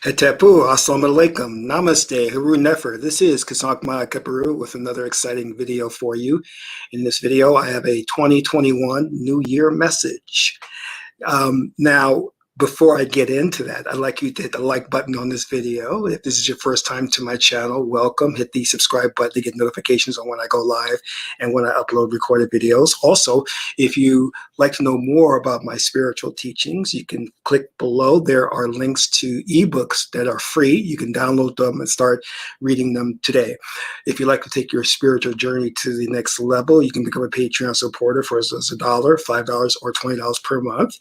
Hetepu, Assalamu alaikum, Namaste, Haru Nefer. This is Qesankh Kaparu with another exciting video for you. In this video, I have a 2021 New Year message. Now, before I get into that, I'd like you to hit the like button on this video. If this is your first time to my channel, welcome. Hit the subscribe button to get notifications on when I go live and when I upload recorded videos. Also, if you like to know more about my spiritual teachings, you can click below. There are links to ebooks that are free. You can download them and start reading them today. If you'd like to take your spiritual journey to the next level, you can become a Patreon supporter for as little as $1, $5, or $20 per month.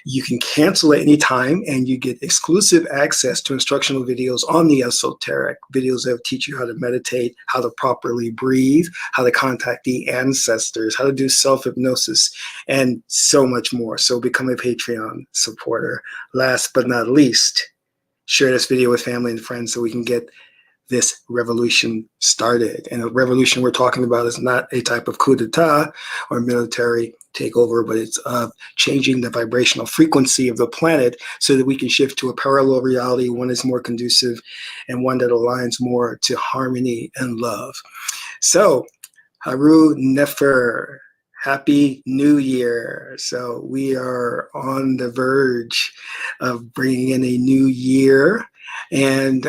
You can cancel at any time, and you get exclusive access to instructional videos on the esoteric, videos that teach you how to meditate, how to properly breathe, how to contact the ancestors, how to do self-hypnosis, and so much more. So become a Patreon supporter. Last but not least, share this video with family and friends so we can get this revolution started. And the revolution we're talking about is not a type of coup d'etat or military takeover, but it's changing the vibrational frequency of the planet so that we can shift to a parallel reality, one that's more conducive and one that aligns more to harmony and love. So, Haru Nefer, Happy New Year. So we are on the verge of bringing in a new year, and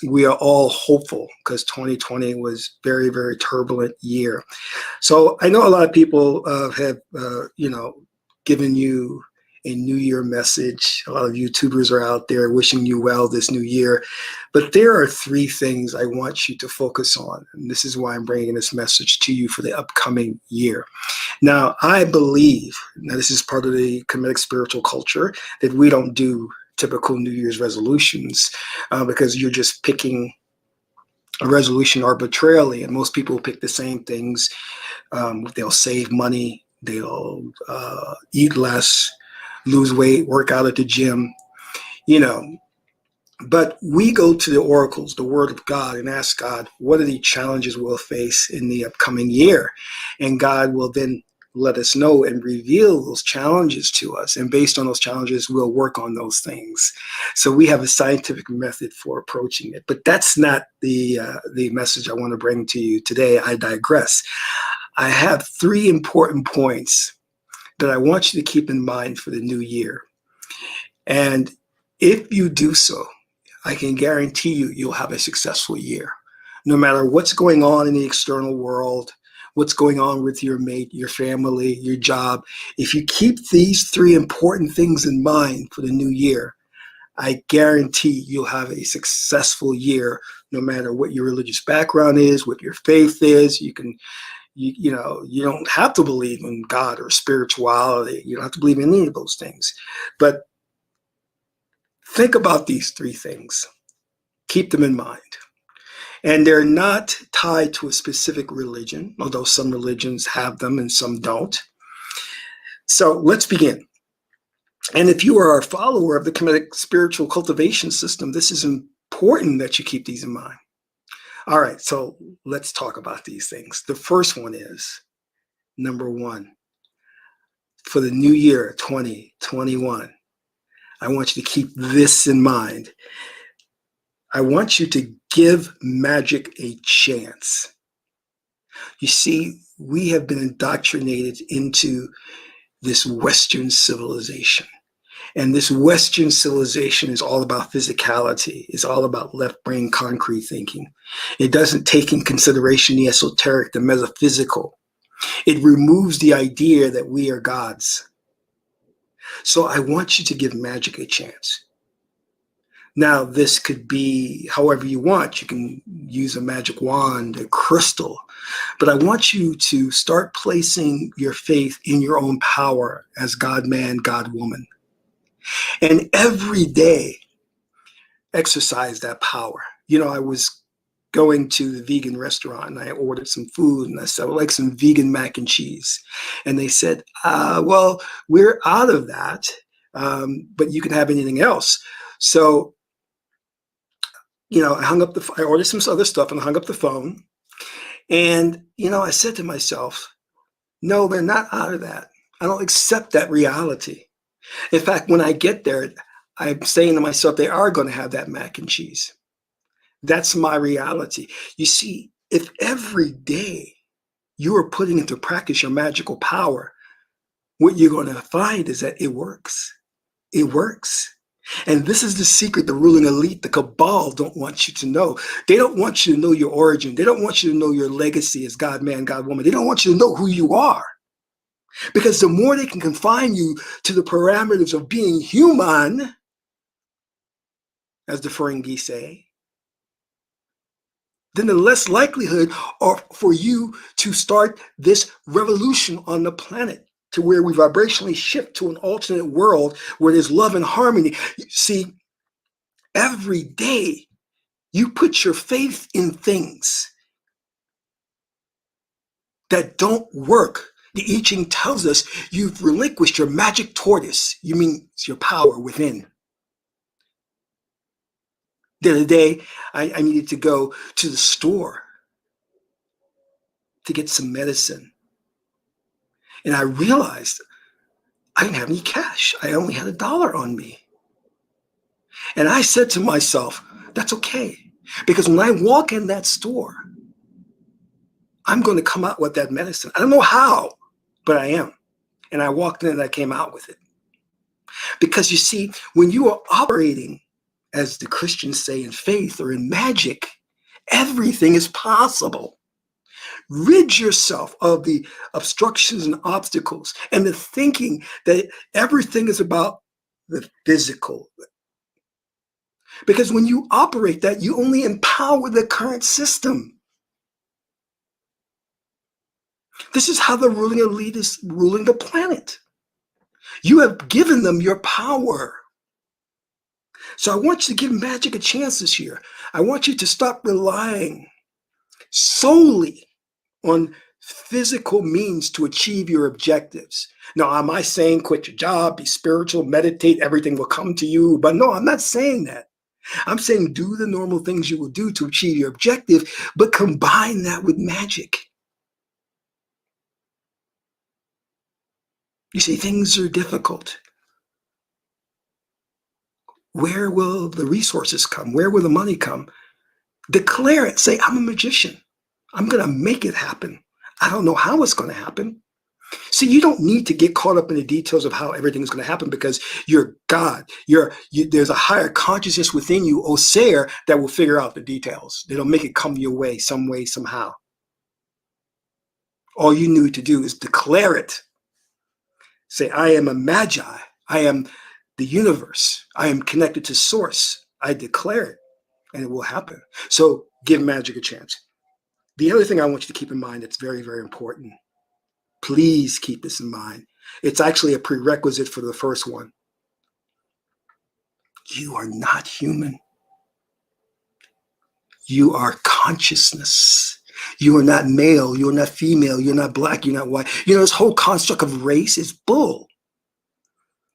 we are all hopeful because 2020 was very, very turbulent year. So I know a lot of people have, given you a New Year message. A lot of YouTubers are out there wishing you well this new year. But there are three things I want you to focus on. And this is why I'm bringing this message to you for the upcoming year. Now, I believe, now this is part of the Kemetic spiritual culture, that we don't do typical New Year's resolutions because you're just picking a resolution arbitrarily, and most people pick the same things. They'll save money, they'll eat less, lose weight, work out at the gym, But we go to the oracles, the Word of God, and ask God, what are the challenges we'll face in the upcoming year? And God will then let us know and reveal those challenges to us. And based on those challenges, we'll work on those things. So we have a scientific method for approaching it. But that's not the message I want to bring to you today. I digress. I have three important points that I want you to keep in mind for the new year. And if you do so, I can guarantee you, you'll have a successful year. No matter what's going on in the external world, what's going on with your mate, your family, your job. If you keep these three important things in mind for the new year, I guarantee you'll have a successful year, no matter what your religious background is, what your faith is. You don't have to believe in God or spirituality. You don't have to believe in any of those things. But think about these three things. Keep them in mind. And they're not tied to a specific religion, although some religions have them and some don't. So let's begin. And if you are a follower of the Kemetic spiritual cultivation system, this is important that you keep these in mind. All right, so let's talk about these things. The first one is, number one, for the new year 2021, I want you to keep this in mind. I want you to give magic a chance. You see, we have been indoctrinated into this Western civilization. And this Western civilization is all about physicality. It's all about left brain concrete thinking. It doesn't take in consideration the esoteric, the metaphysical. It removes the idea that we are gods. So I want you to give magic a chance. Now, this could be however you want. You can use a magic wand, a crystal, but I want you to start placing your faith in your own power as God-man, God-woman. And every day, exercise that power. I was going to the vegan restaurant and I ordered some food and I said, I would like some vegan mac and cheese. And they said, well, we're out of that, but you can have anything else. So, I ordered some other stuff and I hung up the phone. And, I said to myself, no, they're not out of that. I don't accept that reality. In fact, when I get there, I'm saying to myself, they are going to have that mac and cheese. That's my reality. You see, if every day you are putting into practice your magical power, what you're going to find is that it works. It works. And this is the secret the ruling elite, the cabal, don't want you to know. They don't want you to know your origin. They don't want you to know your legacy as God, man, God, woman. They don't want you to know who you are. Because the more they can confine you to the parameters of being human, as the Ferengi say, then the less likelihood are for you to start this revolution on the planet to where we vibrationally shift to an alternate world where there's love and harmony. See, every day you put your faith in things that don't work. The I-ching tells us you've relinquished your magic tortoise. You mean it's your power within. The other day, I needed to go to the store to get some medicine. And I realized I didn't have any cash. I only had $1 on me. And I said to myself, that's okay. Because when I walk in that store, I'm going to come out with that medicine. I don't know how, but I am. And I walked in and I came out with it. Because you see, when you are operating, as the Christians say, in faith or in magic, everything is possible. Rid yourself of the obstructions and obstacles and the thinking that everything is about the physical. Because when you operate that, you only empower the current system. This is how the ruling elite is ruling the planet. You have given them your power. So I want you to give magic a chance this year. I want you to stop relying solely on physical means to achieve your objectives. Now, am I saying quit your job, be spiritual, meditate, everything will come to you? But no, I'm not saying that. I'm saying do the normal things you will do to achieve your objective, but combine that with magic. You see, things are difficult. Where will the resources come? Where will the money come? Declare it. Say, I'm a magician. I'm going to make it happen. I don't know how it's going to happen. See, you don't need to get caught up in the details of how everything is going to happen because you're God. There's a higher consciousness within you, Osair, that will figure out the details. That'll make it come your way, somehow. All you need to do is declare it. Say, I am a magi. I am the universe. I am connected to source. I declare it, and it will happen. So give magic a chance. The other thing I want you to keep in mind that's very, very important, please keep this in mind. It's actually a prerequisite for the first one. You are not human. You are consciousness. You are not male. You are not female. You're not black. You're not white. This whole construct of race is bull.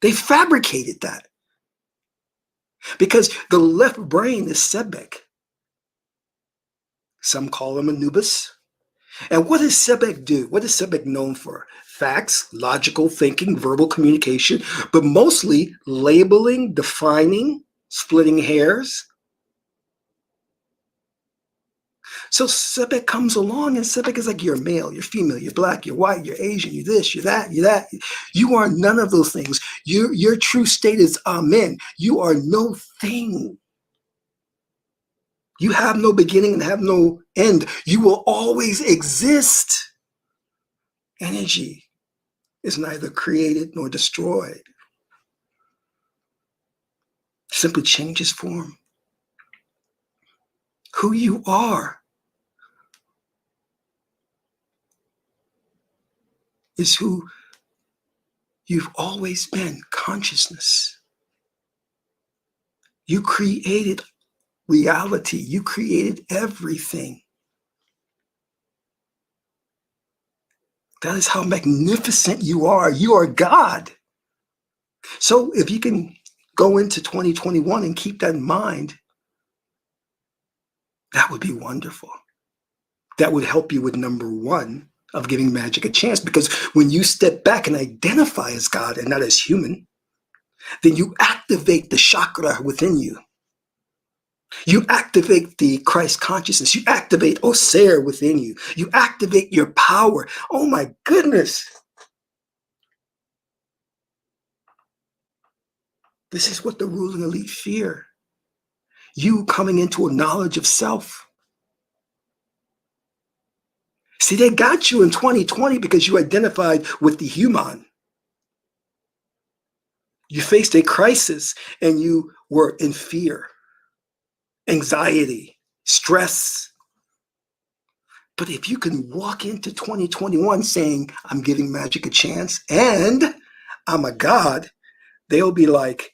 They fabricated that. Because the left brain is Sebek. Some call him Anubis. And what does Sebek do? What is Sebek known for? Facts, logical thinking, verbal communication, but mostly labeling, defining, splitting hairs. So Sebek comes along and Sebek is like, you're male, you're female, you're black, you're white, you're Asian, you're this, you're that, you're that. You are none of those things. Your true state is Amen. You are no thing. You have no beginning and have no end. You will always exist. Energy is neither created nor destroyed. It simply changes form. Who you are is who you've always been, consciousness. You created reality. You created everything. That is how magnificent you are. You are God. So if you can go into 2021 and keep that in mind, that would be wonderful. That would help you with number one of giving magic a chance, because when you step back and identify as God and not as human, then you activate the chakra within you. You activate the Christ consciousness. You activate Osir within you. You activate your power. Oh my goodness. This is what the ruling elite fear. You coming into a knowledge of self. See, they got you in 2020 because you identified with the human. You faced a crisis and you were in fear, anxiety, stress. But if you can walk into 2021 saying, I'm giving magic a chance and I'm a God, they'll be like,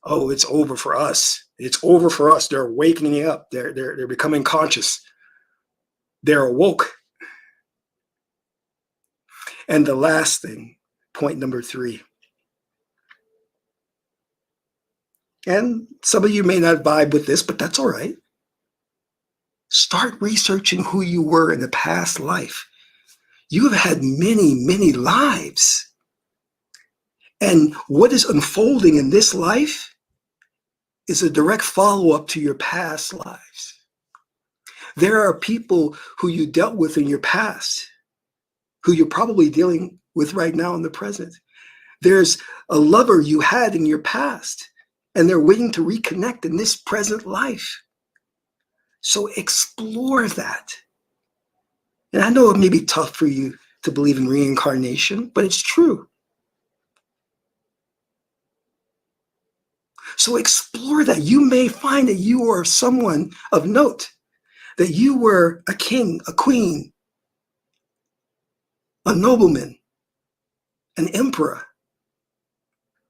oh, it's over for us. It's over for us. They're awakening up. They're becoming conscious. They're awoke. And the last thing, point number 3. And some of you may not vibe with this, but that's all right. Start researching who you were in the past life. You have had many, many lives. And what is unfolding in this life is a direct follow-up to your past lives. There are people who you dealt with in your past, who you're probably dealing with right now in the present. There's a lover you had in your past, and they're waiting to reconnect in this present life. So explore that. And I know it may be tough for you to believe in reincarnation, but it's true. So explore that. You may find that you are someone of note, that you were a king, a queen, a nobleman, an emperor,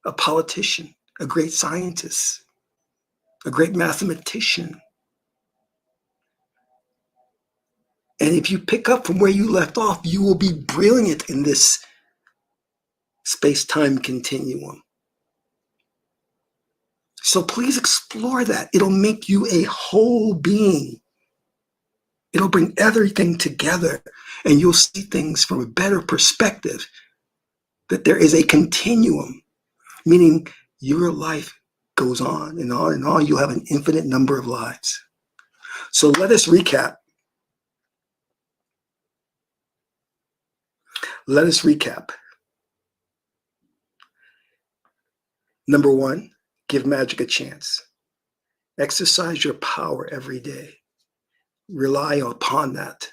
a politician, a great scientist, a great mathematician. And if you pick up from where you left off, you will be brilliant in this space-time continuum. So please explore that. It'll make you a whole being. It'll bring everything together, and you'll see things from a better perspective, that there is a continuum, meaning your life goes on and on and on. You'll have an infinite number of lives. So let us recap. Let us recap. Number 1, give magic a chance. Exercise your power every day. Rely upon that.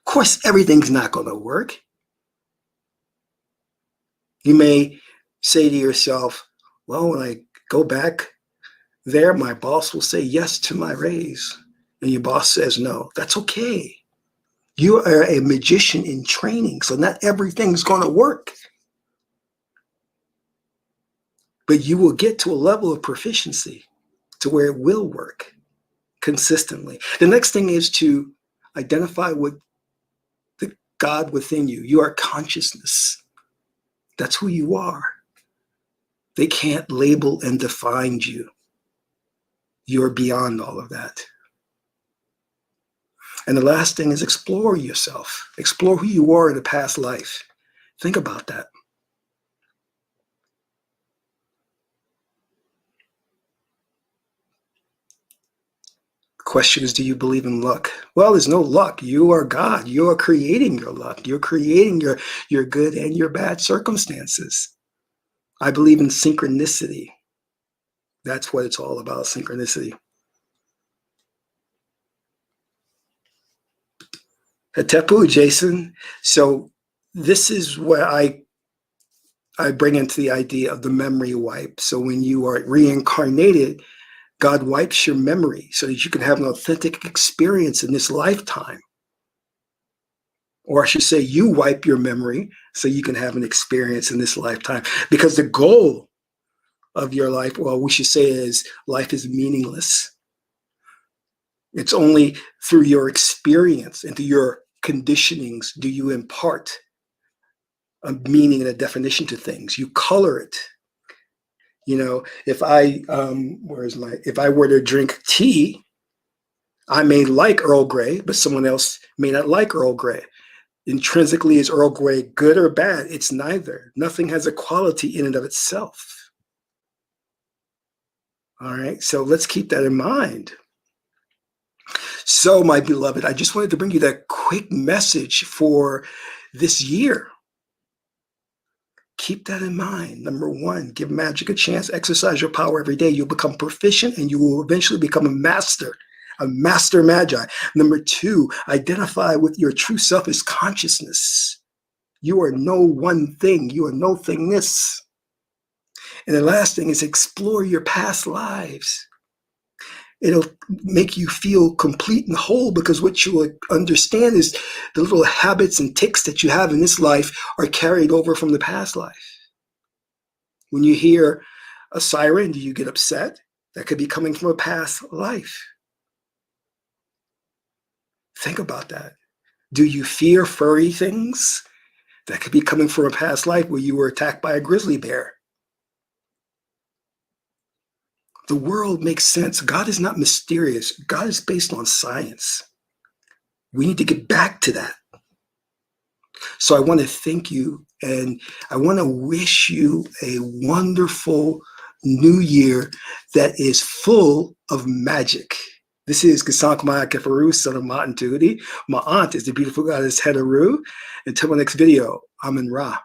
Of course, everything's not going to work. You may say to yourself, well, when I go back there, my boss will say yes to my raise. And your boss says no. That's okay. You are a magician in training, so not everything's going to work. But you will get to a level of proficiency to where it will work consistently. The next thing is to identify with the God within you. You are consciousness. That's who you are. They can't label and define you. You're beyond all of that. And the last thing is explore yourself. Explore who you are in a past life. Think about that. The question is, do you believe in luck? Well, there's no luck. You are God. You are creating your luck. You're creating your good and your bad circumstances. I believe in synchronicity. That's what it's all about, synchronicity. Hatepu, Jason. So this is where I bring into the idea of the memory wipe. So when you are reincarnated, God wipes your memory so that you can have an authentic experience in this lifetime. Or I should say, you wipe your memory so you can have an experience in this lifetime. Because the goal of your life, well, we should say is life is meaningless. It's only through your experience and through your conditionings do you impart a meaning and a definition to things. You color it. You know, if I if I were to drink tea, I may like Earl Grey, but someone else may not like Earl Grey. Intrinsically, is Earl Grey good or bad? It's neither. Nothing has a quality in and of itself. All right, so let's keep that in mind. So, my beloved, I just wanted to bring you that quick message for this year. Keep that in mind. Number one, give magic a chance. Exercise your power every day. You'll become proficient and you will eventually become a master magi. Number two, identify with your true self as consciousness. You are no one thing. You are no thingness. And the last thing is explore your past lives. It'll make you feel complete and whole, because what you will understand is the little habits and tics that you have in this life are carried over from the past life. When you hear a siren, do you get upset? That could be coming from a past life. Think about that. Do you fear furry things? That could be coming from a past life where you were attacked by a grizzly bear. The world makes sense. God is not mysterious. God is based on science. We need to get back to that. So I want to thank you, and I want to wish you a wonderful new year that is full of magic. This is Qesankh Maya Kefaru, son of Ma'at and Tahuti. My aunt is the beautiful goddess Hedaru. Until my next video, I'm in Ra.